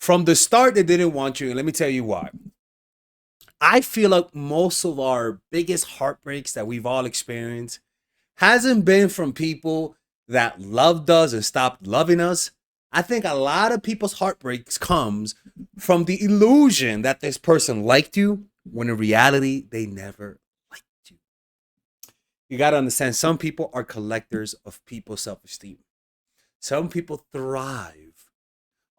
From the start, they didn't want you. And let me tell you why. I feel like most of our biggest heartbreaks that we've all experienced hasn't been from people that loved us and stopped loving us. I think a lot of people's heartbreaks comes from the illusion that this person liked you when in reality they never liked you. You got to understand some people are collectors of people's self-esteem. Some people thrive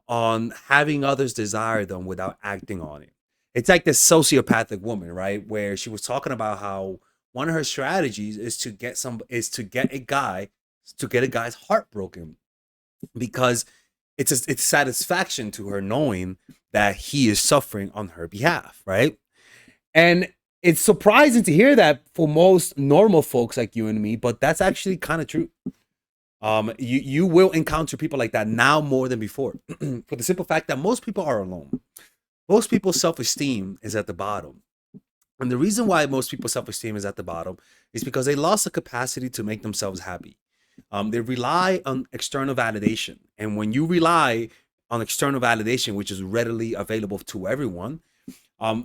on having others desire them without acting on it. It's like this sociopathic woman, right? Where she was talking about how one of her strategies is to get a guy's heart broken because it's satisfaction to her knowing that he is suffering on her behalf, right? And it's surprising to hear that for most normal folks like you and me, but that's actually kind of true. You will encounter people like that now more than before, for the simple fact that most people are alone. Most people's self-esteem is at the bottom. And the reason why most people's self-esteem is at the bottom is because they lost the capacity to make themselves happy. They rely on external validation. And when you rely on external validation, which is readily available to everyone,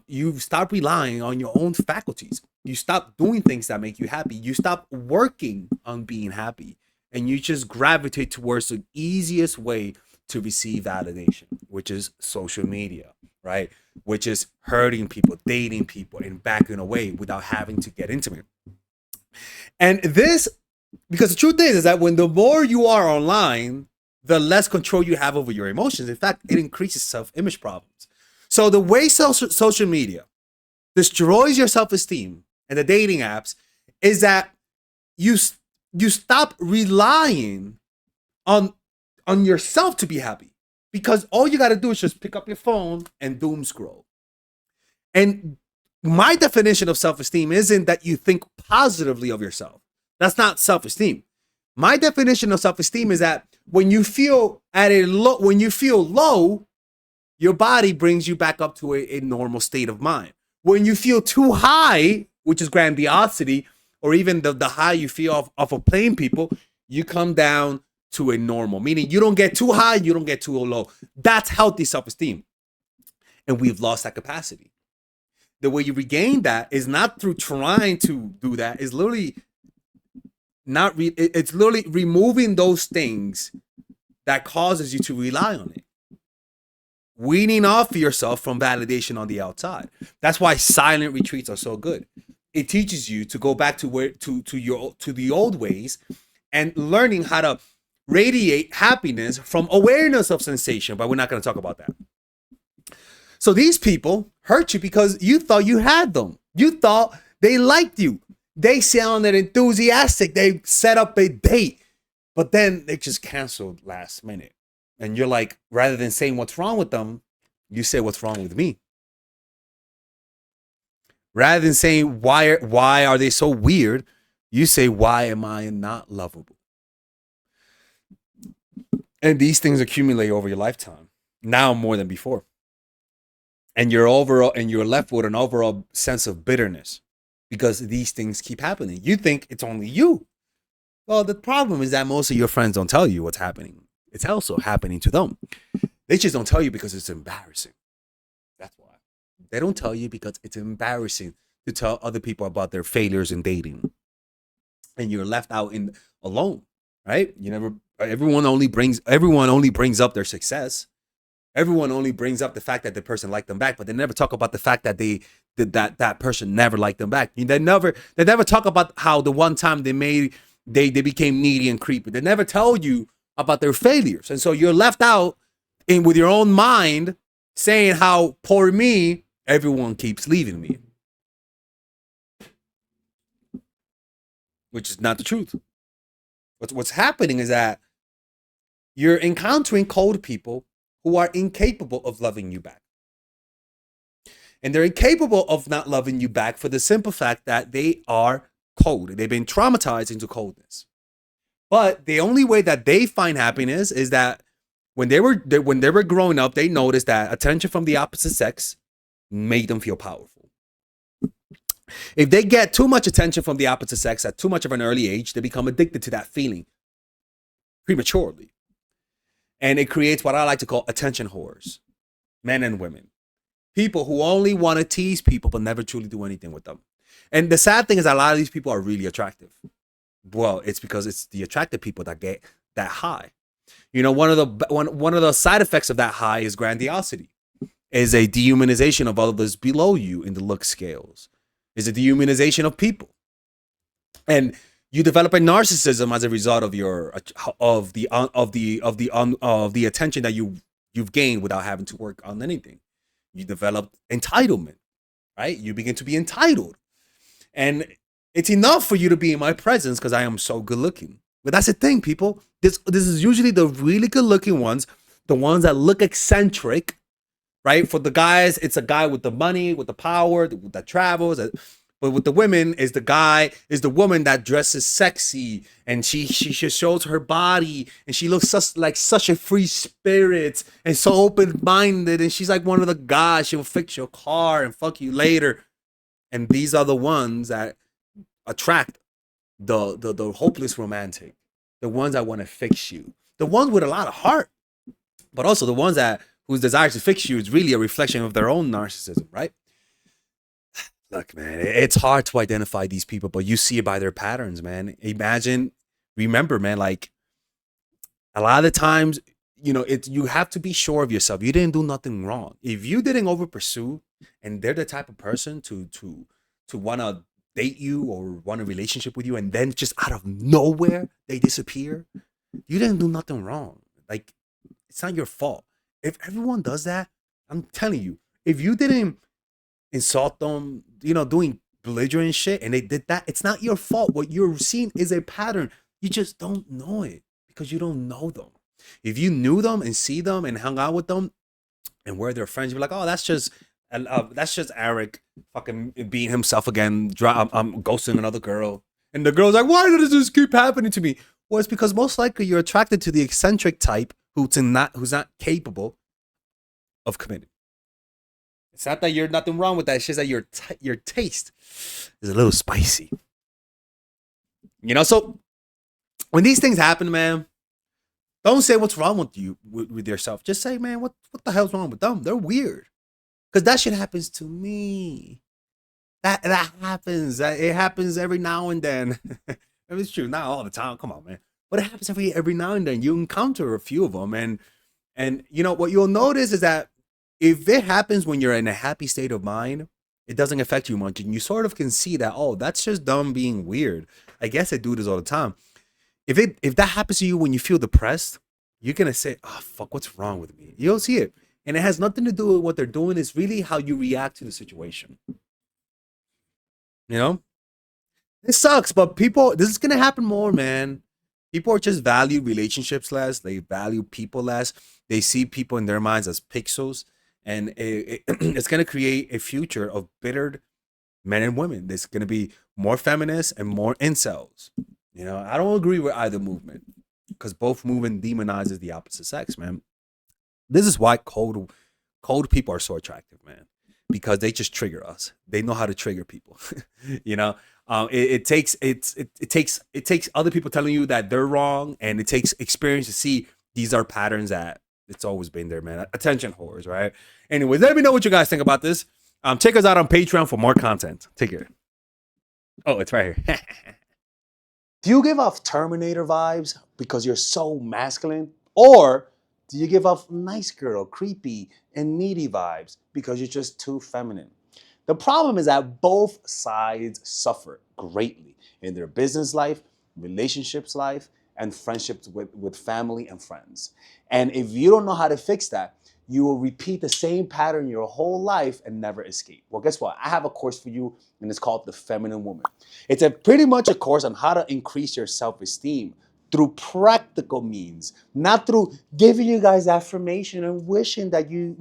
you stop relying on your own faculties. You stop doing things that make you happy. You stop working on being happy. And you just gravitate towards the easiest way to receive validation, which is social media, right? Which is hurting people, dating people, and backing away without having to get intimate. And this, because the truth is that when the more you are online, the less control you have over your emotions. In fact, it increases self-image problems. So the way social media destroys your self-esteem and the dating apps is that you stop relying on yourself to be happy, because all you got to do is just pick up your phone and doom scroll. And my definition of self-esteem isn't that you think positively of yourself. That's not self-esteem. My definition of self-esteem is that when you feel low, your body brings you back up to a normal state of mind. When you feel too high, which is grandiosity, or even the high you feel off of playing people, you come down to a normal, meaning you don't get too high, you don't get too low. That's healthy self-esteem. And we've lost that capacity. The way you regain that is not through trying to do that. It's literally it's literally removing those things that causes you to rely on it. Weaning off yourself from validation on the outside. That's why silent retreats are so good. It teaches you to go back to the old ways and learning how to radiate happiness from awareness of sensation, but we're not going to talk about that. So these people hurt you because you thought you had them. You thought they liked you. They sounded enthusiastic. They set up a date, but then they just canceled last minute. And you're like, rather than saying what's wrong with them, you say what's wrong with me. Rather than saying why are they so weird, you say, why am I not lovable? And these things accumulate over your lifetime, now more than before. And you're left with an overall sense of bitterness because these things keep happening. You think it's only you. Well, the problem is that most of your friends don't tell you what's happening. It's also happening to them. They just don't tell you because it's embarrassing. That's why. They don't tell you because it's embarrassing to tell other people about their failures in dating. And you're left out alone, right? Everyone only brings up their success. Everyone only brings up the fact that the person liked them back, but they never talk about the fact that that person never liked them back. They never talk about how the one time they became needy and creepy. They never tell you about their failures. And so you're left out with your own mind saying how poor me, everyone keeps leaving me. Which is not the truth. What's happening is that you're encountering cold people who are incapable of loving you back. And they're incapable of not loving you back for the simple fact that they are cold. They've been traumatized into coldness. But the only way that they find happiness is that when they were growing up, they noticed that attention from the opposite sex made them feel powerful. If they get too much attention from the opposite sex at too much of an early age, they become addicted to that feeling prematurely. And it creates what I like to call attention whores. men and women. People who only want to tease people but never truly do anything with them. And the sad thing is a lot of these people are really attractive. Well, it's because it's the attractive people that get that high. You know, one of the side effects of that high is grandiosity, is a dehumanization of others below you in the look scales, is a dehumanization of people, and you develop a narcissism as a result of your of the attention that you've gained without having to work on anything. You develop entitlement, right? You begin to be entitled, and it's enough for you to be in my presence because I am so good looking. But that's the thing, people. This is usually the really good looking ones, the ones that look eccentric, right? For the guys, it's a guy with the money, with the power, that travels. But with the women, is the woman that dresses sexy and she just shows her body and she looks like such a free spirit and so open minded, and she's like one of the guys. She'll fix your car and fuck you later. And these are the ones that attract the hopeless romantic, the ones that want to fix you, the ones with a lot of heart, but also the ones that whose desire to fix you is really a reflection of their own narcissism, right? Look, man, it's hard to identify these people, but you see it by their patterns, man. Remember, man, like a lot of the times, you know, you have to be sure of yourself. You didn't do nothing wrong. If you didn't over pursue, and they're the type of person to want to date you or want a relationship with you, and then just out of nowhere they disappear, you didn't do nothing wrong. Like, it's not your fault. If everyone does that, I'm telling you, if you didn't insult them, you know, doing belligerent shit, and they did that, it's not your fault. What you're seeing is a pattern. You just don't know it because you don't know them. If you knew them and see them and hung out with them and were their friends, you'd be like, oh, that's just Eric fucking being himself again, I'm ghosting another girl. And the girl's like, why does this keep happening to me? Well, it's because most likely you're attracted to the eccentric type who's not capable of committing. It's not that you're nothing wrong with that. It's just that your taste is a little spicy. You know, so when these things happen, man, don't say what's wrong with you with yourself. Just say, man, what the hell's wrong with them? They're weird. Because that shit happens to me. That happens. It happens every now and then. It's true, not all the time. Come on, man. But it happens every now and then. You encounter a few of them, and you know what you'll notice is that if it happens when you're in a happy state of mind, it doesn't affect you much, and you sort of can see that, oh, that's just them being weird. I guess I do this all the time. If that happens to you when you feel depressed, you're gonna say, oh fuck, what's wrong with me? You'll see it. And it has nothing to do with what they're doing. It's really how you react to the situation. You know? It sucks, but this is gonna happen more, man. People are just value relationships less. They value people less. They see people in their minds as pixels, and it's gonna create a future of bittered men and women. There's gonna be more feminists and more incels. You know, I don't agree with either movement because both movement demonizes the opposite sex, man. This is why cold people are so attractive, man, because they just trigger us. They know how to trigger people. You know, it takes other people telling you that they're wrong, and it takes experience to see these are patterns that it's always been there, man. Attention whores, right? Anyways, let me know what you guys think about this. Check us out on Patreon for more content. Take care. Oh, it's right here. Do you give off Terminator vibes because you're so masculine? Or do you give off nice girl, creepy, and needy vibes because you're just too feminine? The problem is that both sides suffer greatly in their business life, relationships life, and friendships with family and friends. And if you don't know how to fix that, you will repeat the same pattern your whole life and never escape. Well, guess what? I have a course for you, and it's called The Feminine Woman. It's pretty much a course on how to increase your self-esteem through practical means, not through giving you guys affirmation and wishing that you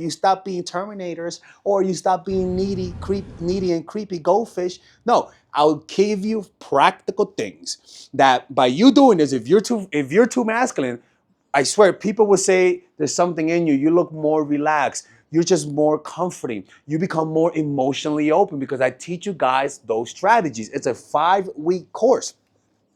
stop being terminators or you stop being needy and creepy goldfish. No, I'll give you practical things that by you doing this, if you're too masculine, I swear, people will say there's something in you. You look more relaxed. You're just more comforting. You become more emotionally open because I teach you guys those strategies. It's a 5-week course.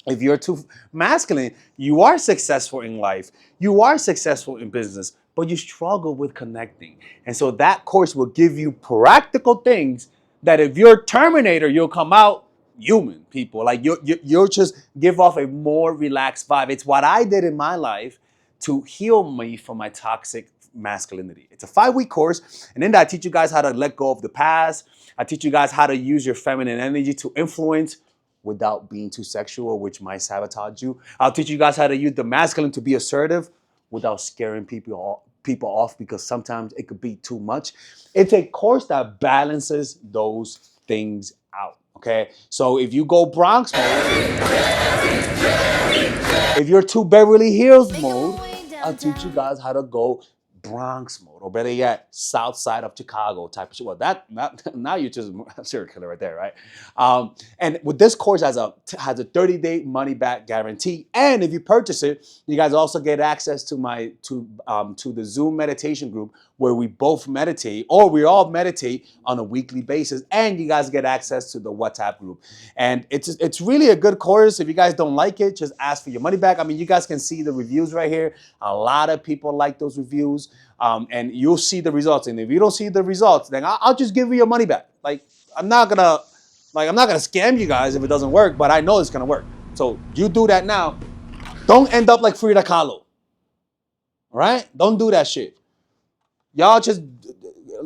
If you're too masculine, you are successful in life. You are successful in business, but you struggle with connecting. And so that course will give you practical things that if you're Terminator, you'll come out human, people. Like you'll just give off a more relaxed vibe. It's what I did in my life to heal me from my toxic masculinity. It's a 5-week course, and in that I teach you guys how to let go of the past. I teach you guys how to use your feminine energy to influence without being too sexual, which might sabotage you. I'll teach you guys how to use the masculine to be assertive without scaring people off, because sometimes it could be too much. It's a course that balances those things out. Okay, so if you go Bronx mode, if you're too Beverly Hills mode, I'll teach you guys how to go Bronx mode, or better yet, South Side of Chicago type of shit. Well, now you're just a serial killer right there, right? And with this course has a 30-day money back guarantee, and if you purchase it, you guys also get access to my to the Zoom meditation group where we both meditate, or we all meditate on a weekly basis, and you guys get access to the WhatsApp group. And it's really a good course. If you guys don't like it, just ask for your money back. I mean, you guys can see the reviews right here. A lot of people like those reviews, and you'll see the results. And if you don't see the results, then I'll just give you your money back. Like I'm not gonna scam you guys if it doesn't work, but I know it's gonna work. So you do that now. Don't end up like Frida Kahlo. All right? Don't do that shit. Y'all just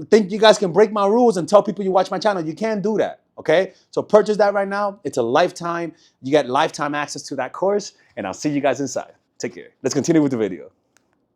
think you guys can break my rules and tell people you watch my channel. You can't do that, okay? So purchase that right now. It's a lifetime. You get lifetime access to that course, and I'll see you guys inside. Take care. Let's continue with the video.